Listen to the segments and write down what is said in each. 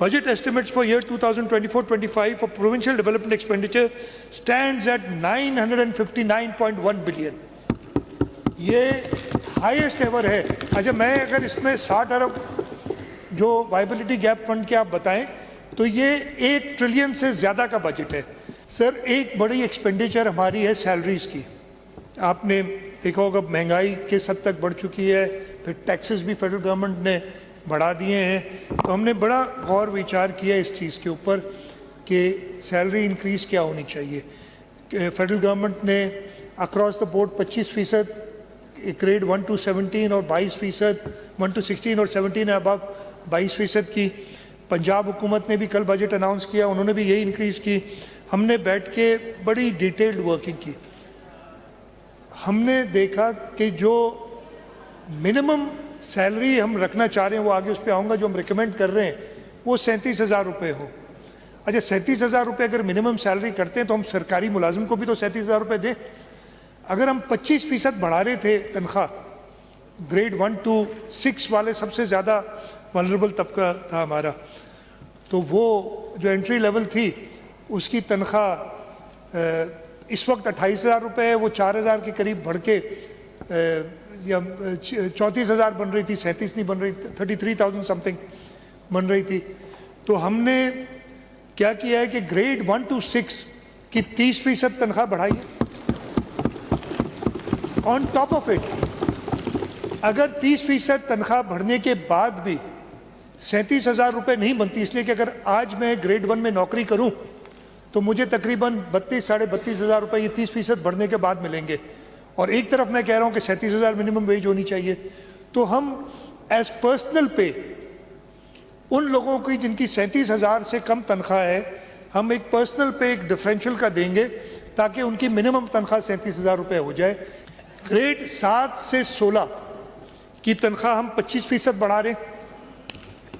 Budget estimates for year 2024-25 for provincial development expenditure stands at 959.1 billion. ये highest ever है. अच्छा, मैं अगर इसमें 60 अरब जो वाइबिलिटी गैप फंड के आप बताएं तो ये 1 ट्रिलियन से ज़्यादा का बजट है. सर, एक बड़ी एक्सपेंडिचर हमारी है सैलरीज़ की. आपने देखा होगा महंगाई किस हद तक बढ़ चुकी है, फिर टैक्सेस भी फेडरल गवर्नमेंट ने बढ़ा दिए हैं. तो हमने बड़ा गौर विचार किया इस चीज़ के ऊपर कि सैलरी इंक्रीज़ क्या होनी चाहिए. फेडरल गवर्नमेंट ने across the board 25% grade 1 to 17 और 22% 1 to 16 और 17 अबव 22% की. पंजाब हुकूमत ने भी कल बजट अनाउंस किया, उन्होंने भी यही इंक्रीज़ की. हमने बैठ के बड़ी डिटेल्ड वर्किंग की. हमने देखा कि जो मिनिमम सैलरी हम रखना चाह रहे हैं, वो आगे उस पर आऊँगा, जो हम रिकमेंड कर रहे हैं वो 37,000 रुपये हो. अच्छा, 37,000 रुपये अगर मिनिमम सैलरी करते हैं तो हम सरकारी मुलाजिम को भी तो 37,000 रुपये दें. अगर हम 25% बढ़ा रहे थे तनख्वाह, ग्रेड 1 to 6 वाले सबसे ज़्यादा वल्नरेबल तबका था हमारा, तो वो जो एंट्री लेवल थी उसकी तनख्वाह इस वक्त 28,000 रुपये है, वो 4,000 के करीब बढ़ के या 34,000 बन रही थी, 37 नहीं बन रही, 33,000 समथिंग बन रही थी. तो हमने क्या किया है कि ग्रेड 1 to 6 की 30% तनख्वाह बढ़ाई है. ऑन टॉप ऑफ इट, अगर 30% तनख्वाह बढ़ने के बाद भी 37,000 रुपये नहीं बनती, इसलिए कि अगर आज मैं ग्रेड 1 में नौकरी करूं तो मुझे तकरीबन 32-32,500 रुपये ये 30% बढ़ने के बाद मिलेंगे. और एक तरफ मैं कह रहा हूं कि 37,000 मिनिमम वेज होनी चाहिए. तो हम एज पर्सनल पे उन लोगों की जिनकी 37,000 से कम तनख्वाह है, हम एक पर्सनल पे एक डिफरेंशियल का देंगे ताकि उनकी मिनिमम तनख्वाह 37,000 रुपये हो जाए. ग्रेड 7 से 16 की तनख्वाह हम 25% बढ़ा रहे हैं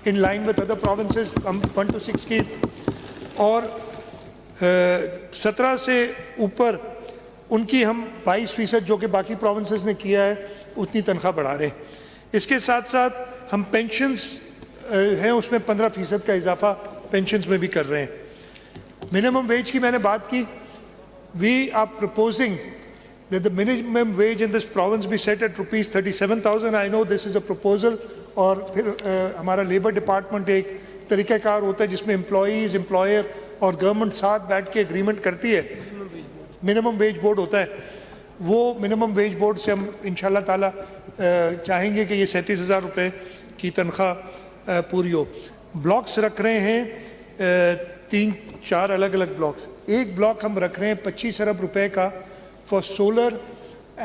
in line with other provinces. हम 1 to 6 की, और 17 से ऊपर उनकी हम 22% जो कि बाकी प्रोविंसेस ने किया है उतनी तनख्वाह बढ़ा रहे हैं. इसके साथ साथ हम पेंशन्स हैं उसमें 15% का इजाफा पेंशन्स में भी कर रहे हैं. मिनिमम वेज की मैंने बात की. We are proposing that the minimum wage in this province be set at rupees 37,000. I know this is a proposal, और फिर हमारा लेबर डिपार्टमेंट एक तरीक़ाकार होता है जिसमें एम्प्लॉयज़, एम्प्लॉयर और गवर्नमेंट साथ बैठ के एग्रीमेंट करती है. मिनिमम वेज बोर्ड होता है. वो मिनिमम वेज बोर्ड से हम इंशाल्लाह ताला चाहेंगे कि ये 37,000 रुपये की तनख्वाह पूरी हो. ब्लॉक्स रख रहे हैं 3-4 अलग अलग ब्लॉक्स. एक ब्लॉक हम रख रहे हैं 25 अरब रुपये का for solar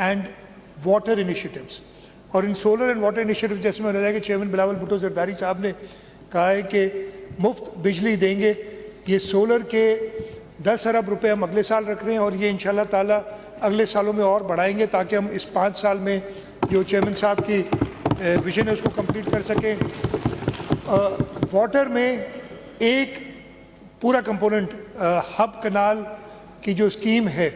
and water initiatives. और इन सोलर एंड वाटर इनिशिएटिव जैसे मैंने बताया कि चेयरमैन बिलावल भुट्टो जरदारी साहब ने कहा है कि मुफ्त बिजली देंगे. ये सोलर के 10 अरब रुपए हम अगले साल रख रहे हैं और ये इंशाल्लाह ताला अगले सालों में और बढ़ाएंगे ताकि हम इस 5 साल में जो चेयरमैन साहब की विजन है उसको कंप्लीट कर सकें. वाटर में एक पूरा कंपोनेंट हब कनाल की जो स्कीम है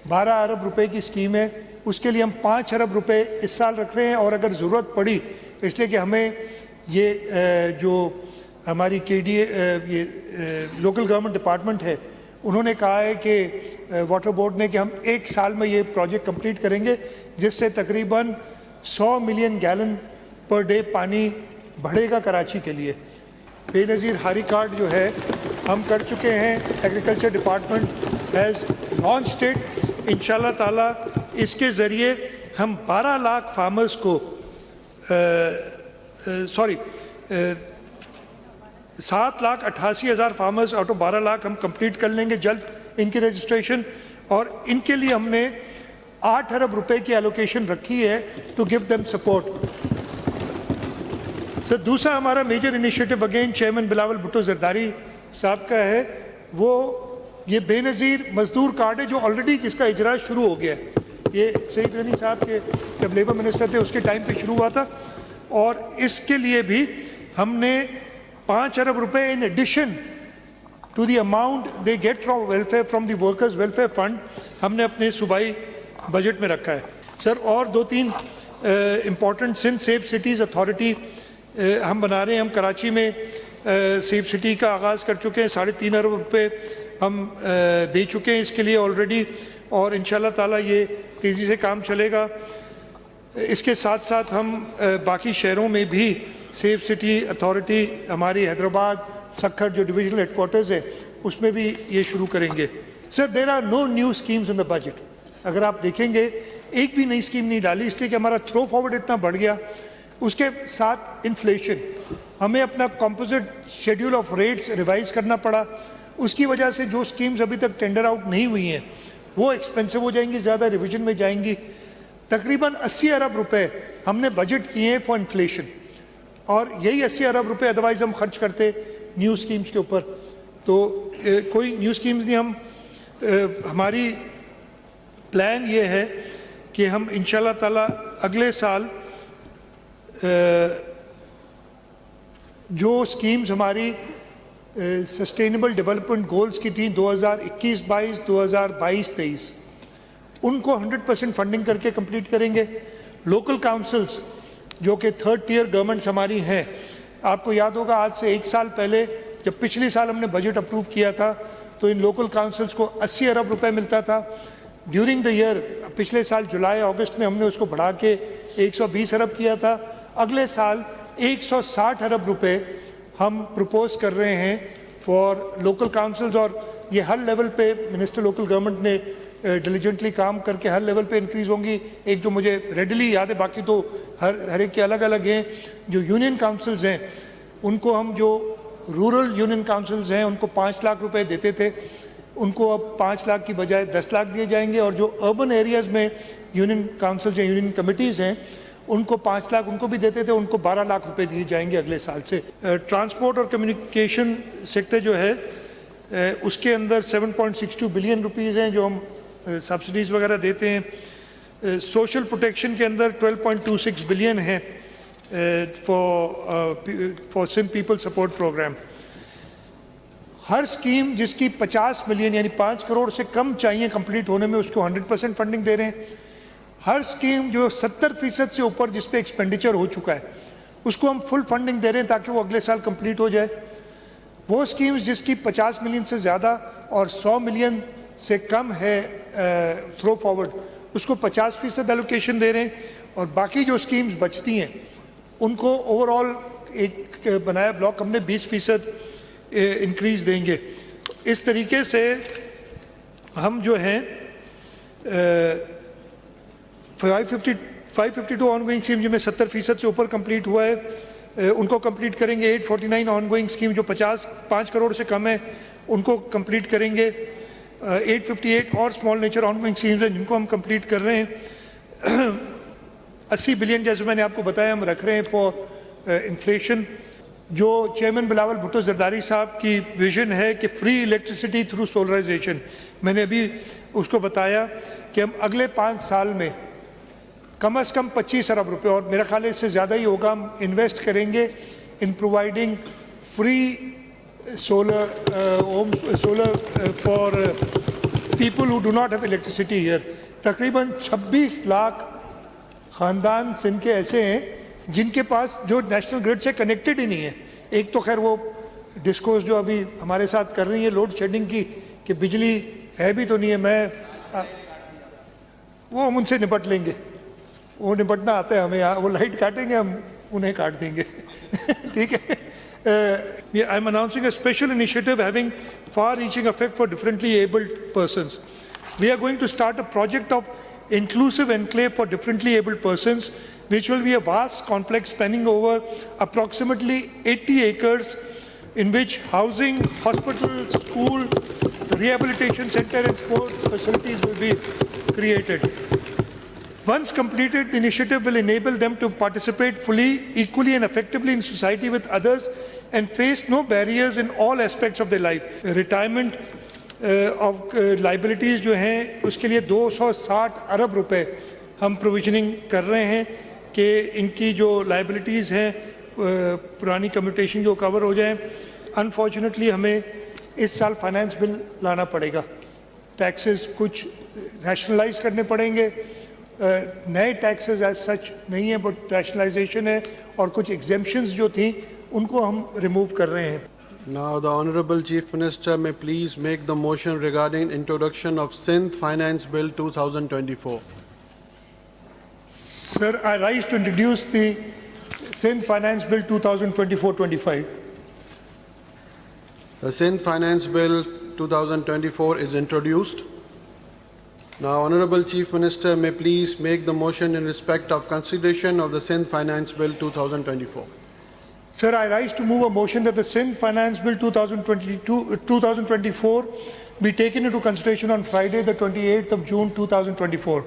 12 अरब रुपए की स्कीम है, उसके लिए हम 5 अरब रुपए इस साल रख रहे हैं. और अगर ज़रूरत पड़ी, इसलिए कि हमें ये जो हमारी KDA ये लोकल गवर्नमेंट डिपार्टमेंट है उन्होंने कहा है कि वाटर बोर्ड ने कि हम 1 साल में ये प्रोजेक्ट कंप्लीट करेंगे जिससे तकरीबन 100 मिलियन गैलन पर डे पानी बढ़ेगा कराची के लिए. बेनज़ीर हारी कार्ड जो है हम कर चुके हैं. Agriculture department has launched it. इंशाल्लाह ताला इसके ज़रिए हम 12 लाख फार्मर्स को 7,88,000 फार्मर्स आउट ऑफ 12 लाख हम कंप्लीट कर लेंगे जल्द इनकी रजिस्ट्रेशन. और इनके लिए हमने 8 अरब रुपए की एलोकेशन रखी है to give them support. Sir, दूसरा हमारा major initiative again chairman Bilawal Bhutto Zardari sahab का है, वो ये बेनज़ीर मजदूर कार्ड है जो ऑलरेडी जिसका इजरा शुरू हो गया है. ये सईद गनी साहब के जब लेबर मिनिस्टर थे उसके टाइम पे शुरू हुआ था. और इसके लिए भी हमने 5 अरब रुपए in addition to the amount they get from welfare from the workers welfare fund हमने अपने सूबाई बजट में रखा है. सर, और 2-3 important Sindh safe cities authority हम बना रहे हैं. हम कराची में सेफ सिटी का आगाज़ कर चुके हैं, 3.5 अरब रुपए हम दे चुके हैं इसके लिए ऑलरेडी, और इंशाल्लाह ताला ये तेज़ी से काम चलेगा। इसके साथ साथ हम बाकी शहरों में भी सेफ सिटी अथॉरिटी हमारी हैदराबाद सक्खर जो डिविजनल हेडक्वार्टर्स है उसमें भी ये शुरू करेंगे। Sir, there are no new schemes in the budget. अगर आप देखेंगे एक भी नई स्कीम नहीं डाली, इसलिए कि हमारा थ्रो फॉरवर्ड इतना बढ़ गया। उसके साथ इन्फ्लेशन, हमें अपना composite schedule of rates revise करना पड़ा। उसकी वजह से जो स्कीम्स अभी तक टेंडर आउट नहीं हुई हैं वो एक्सपेंसिव हो जाएंगी, ज़्यादा रिविजन में जाएंगी। तकरीबन 80 अरब रुपए हमने बजट किए हैं फॉर इन्फ्लेशन, और यही 80 अरब रुपए अदरवाइज हम खर्च करते न्यू स्कीम्स के ऊपर। तो कोई न्यू स्कीम्स नहीं, हम हमारी प्लान ये है कि हम इंशाल्लाह ताला अगले साल जो स्कीम्स हमारी सस्टेनेबल डेवलपमेंट गोल्स की थी 2021-22, 2022-23, उनको 100% फंडिंग करके कंप्लीट करेंगे। लोकल काउंसिल्स जो कि थर्ड टियर गवर्नमेंट्स हमारी हैं, आपको याद होगा आज से 1 साल पहले जब पिछले साल हमने बजट अप्रूव किया था तो इन लोकल काउंसिल्स को 80 अरब रुपए मिलता था। ड्यूरिंग द ईयर पिछले साल जुलाई अगस्त में हमने उसको बढ़ा के 120 अरब किया था। अगले साल 160 अरब रुपए हम प्रपोज कर रहे हैं फॉर लोकल काउंसिल्स, और ये हर लेवल पे मिनिस्टर लोकल गवर्नमेंट ने डिलीजेंटली काम करके हर लेवल पे इंक्रीज़ होंगी। एक जो मुझे रेडली याद है, बाकी तो हर एक के अलग अलग हैं। जो यूनियन काउंसिल्स हैं उनको हम, जो रूरल यूनियन काउंसिल्स हैं उनको 5 लाख रुपए देते थे, उनको अब 5 लाख की बजाय 10 लाख दिए जाएंगे। और जो अर्बन एरियाज़ में यूनियन काउंसिल्स हैं, यूनियन कमिटीज़ हैं, उनको 5 लाख उनको भी देते थे, उनको 12 लाख रुपए दिए जाएंगे अगले साल से। ट्रांसपोर्ट और कम्युनिकेशन सेक्टर जो है उसके अंदर 7.62 बिलियन रुपीज़ हैं जो हम सब्सिडीज़ वगैरह देते हैं। सोशल प्रोटेक्शन के अंदर 12.26 बिलियन है for Sindh people support program. हर स्कीम जिसकी 50 मिलियन यानी 5 करोड़ से कम चाहिए कंप्लीट होने में, उसको 100% फंडिंग दे रहे हैं। हर स्कीम जो 70% से ऊपर जिस पे एक्सपेंडिचर हो चुका है उसको हम फुल फंडिंग दे रहे हैं ताकि वो अगले साल कंप्लीट हो जाए। वो स्कीम्स जिसकी 50 मिलियन से ज़्यादा और 100 मिलियन से कम है थ्रो फॉरवर्ड, उसको 50% एलोकेशन दे रहे हैं। और बाकी जो स्कीम्स बचती हैं उनको ओवरऑल एक बनाया ब्लॉक हमने 20% इंक्रीज़ देंगे। इस तरीके से हम जो हैं 552 ऑनगोइंग स्कीम जिनमें 70% से ऊपर कंप्लीट हुआ है उनको कंप्लीट करेंगे। 849 ऑनगोइंग स्कीम जो 5 करोड़ से कम है उनको कंप्लीट करेंगे। 858 और स्मॉल नेचर ऑनगोइंग स्कीम्स हैं जिनको हम कंप्लीट कर रहे हैं। 80 बिलियन जैसे मैंने आपको बताया हम रख रहे हैं फॉर इन्फ्लेशन। जो चेयरमैन बिलावल भुट्टो जरदारी साहब की विजन है कि फ्री इलेक्ट्रिसिटी थ्रू सोलराइजेशन, मैंने अभी उसको बताया कि हम अगले 5 साल में कम से कम 25 अरब रुपए, और मेरा ख्याल है इससे ज़्यादा ही होगा, हम इन्वेस्ट करेंगे in providing free solar for people who do not have electricity here. तकरीबन 26 लाख ख़ानदान सिंध के ऐसे हैं जिनके पास जो नेशनल ग्रिड से कनेक्टेड ही नहीं है। एक तो खैर वो डिस्कोर्स जो अभी हमारे साथ कर रही है लोड शेडिंग की कि बिजली है भी तो नहीं है, वो हम उनसे निपट लेंगे, वो निपटना आता है हमें। वो लाइट काटेंगे, हम उन्हें काट देंगे। ठीक है। I am announcing a special initiative having far reaching effect for differently abled persons. We are going to start a project of inclusive enclave for differently abled persons, which will be a vast complex spanning over approximately 80 acres, in which housing, hospital, school, rehabilitation center and sports facilities will be created. Once completed, the initiative will enable them to participate fully, equally and effectively in society with others and face no barriers in all aspects of their life. Retirement of liabilities जो हैं उसके लिए 260 अरब रुपए हम provisioning कर रहे हैं कि इनकी जो लाइबिलिटीज़ हैं पुरानी कम्यूटेशन जो कवर हो जाएं। अनफॉर्चुनेटली हमें इस साल फाइनेंस बिल लाना पड़ेगा, टैक्सेस कुछ रैशनलाइज करने पड़ेंगे। नए टैक्सेस एज सच नहीं है बट रैशनलाइजेशन है, और कुछ एग्जेम्पशंस जो थी उनको हम रिमूव कर रहे हैं. Now the Honorable Chief Minister may please make the motion regarding introduction of Sindh Finance Bill 2024. Sir, I rise to introduce the Sindh Finance Bill 2024-25. The Sindh Finance Bill 2024 is introduced. Now Honorable Chief Minister may please make the motion in respect of consideration of the Sindh Finance Bill 2024. Sir, I rise to move a motion that the Sindh Finance Bill 2024 be taken into consideration on Friday, the 28th of June 2024.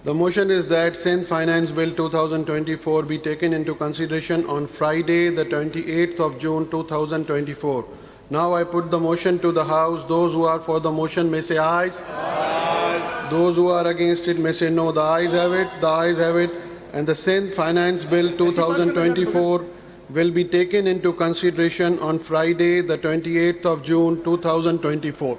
The motion is that Sindh Finance Bill 2024 be taken into consideration on Friday, the 28th of June 2024. Now I put the motion to the House. Those who are for the motion may say ayes. Aye. Those who are against it may say no. The ayes have it. The ayes have it. And the Sindh Finance Bill 2024 will be taken into consideration on Friday, the 28th of June 2024.